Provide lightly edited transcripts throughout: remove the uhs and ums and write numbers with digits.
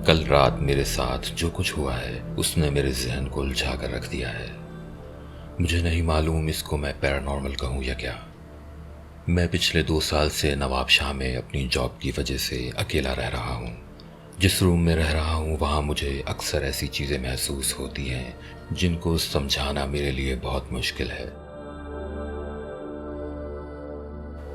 कल रात मेरे साथ जो कुछ हुआ है उसने मेरे जहन को उलझा कर रख दिया है। मुझे नहीं मालूम इसको मैं पैरानॉर्मल कहूँ या क्या। मैं पिछले 2 साल से नवाबशाह में अपनी जॉब की वजह से अकेला रह रहा हूँ। जिस रूम में रह रहा हूँ वहाँ मुझे अक्सर ऐसी चीज़ें महसूस होती हैं जिनको समझाना मेरे लिए बहुत मुश्किल है।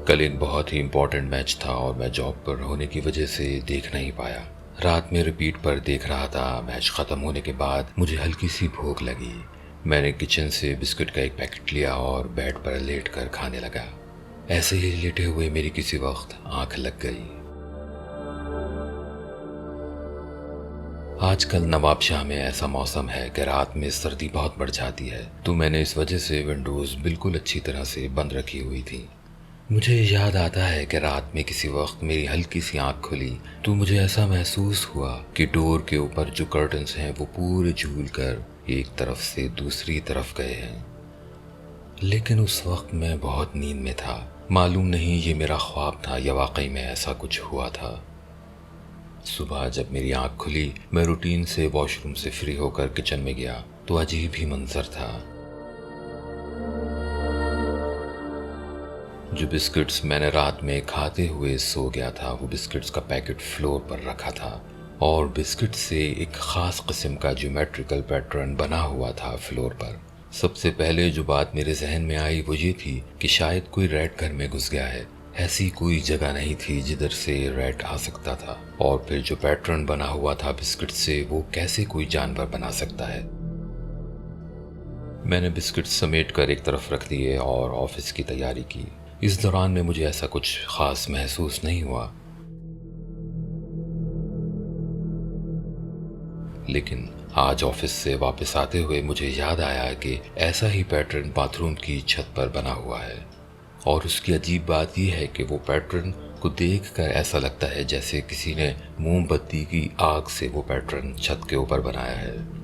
कल एक बहुत ही इम्पोर्टेंट मैच था और मैं जॉब पर होने की वजह से देख नहीं पाया। रात में रिपीट पर देख रहा था। मैच ख़त्म होने के बाद मुझे हल्की सी भूख लगी। मैंने किचन से बिस्किट का एक पैकेट लिया और बेड पर लेट कर खाने लगा। ऐसे ही लेटे हुए मेरी किसी वक्त आंख लग गई। आजकल नवाबशाह में ऐसा मौसम है कि रात में सर्दी बहुत बढ़ जाती है, तो मैंने इस वजह से विंडोज़ बिल्कुल अच्छी तरह से बंद रखी हुई थी। मुझे याद आता है कि रात में किसी वक्त मेरी हल्की सी आंख खुली तो मुझे ऐसा महसूस हुआ कि डोर के ऊपर जो कर्टन्स हैं वो पूरे झूल कर एक तरफ से दूसरी तरफ गए हैं। लेकिन उस वक्त मैं बहुत नींद में था। मालूम नहीं ये मेरा ख्वाब था या वाकई में ऐसा कुछ हुआ था। सुबह जब मेरी आंख खुली मैं रूटीन से वॉशरूम से फ्री होकर किचन में गया तो अजीब ही मंजर था। जो बिस्किट्स मैंने रात में खाते हुए सो गया था वो बिस्किट्स का पैकेट फ्लोर पर रखा था और बिस्किट से एक ख़ास किस्म का ज्योमेट्रिकल पैटर्न बना हुआ था फ्लोर पर। सबसे पहले जो बात मेरे जहन में आई वो ये थी कि शायद कोई रैट घर में घुस गया है। ऐसी कोई जगह नहीं थी जिधर से रैट आ सकता था। और फिर जो पैटर्न बना हुआ था बिस्किट से वो कैसे कोई जानवर बना सकता है। मैंने बिस्किट समेट कर एक तरफ रख दिए और ऑफिस की तैयारी की। इस दौरान में मुझे ऐसा कुछ खास महसूस नहीं हुआ, लेकिन आज ऑफिस से वापस आते हुए मुझे याद आया कि ऐसा ही पैटर्न बाथरूम की छत पर बना हुआ है। और उसकी अजीब बात यह है कि वो पैटर्न को देखकर ऐसा लगता है जैसे किसी ने मोमबत्ती की आग से वो पैटर्न छत के ऊपर बनाया है।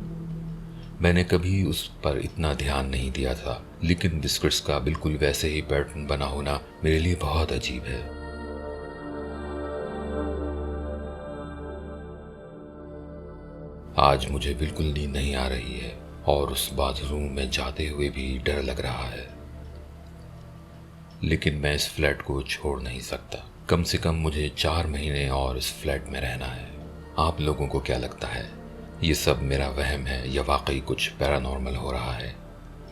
मैंने कभी उस पर इतना ध्यान नहीं दिया था, लेकिन बिस्किट्स का बिल्कुल वैसे ही पैटर्न बना होना मेरे लिए बहुत अजीब है। आज मुझे बिल्कुल नींद नहीं आ रही है और उस बाथरूम में जाते हुए भी डर लग रहा है। लेकिन मैं इस फ्लैट को छोड़ नहीं सकता। कम से कम मुझे 4 महीने और इस फ्लैट में रहना है। आप लोगों को क्या लगता है, ये सब मेरा वहम है या वाकई कुछ पैरानॉर्मल हो रहा है?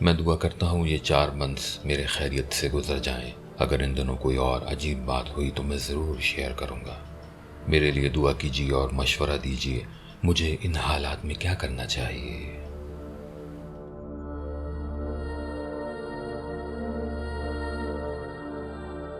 मैं दुआ करता हूँ ये 4 मंथ्स मेरे खैरियत से गुजर जाएं। अगर इन दिनों कोई और अजीब बात हुई तो मैं ज़रूर शेयर करूँगा। मेरे लिए दुआ कीजिए और मशवरा दीजिए मुझे इन हालात में क्या करना चाहिए।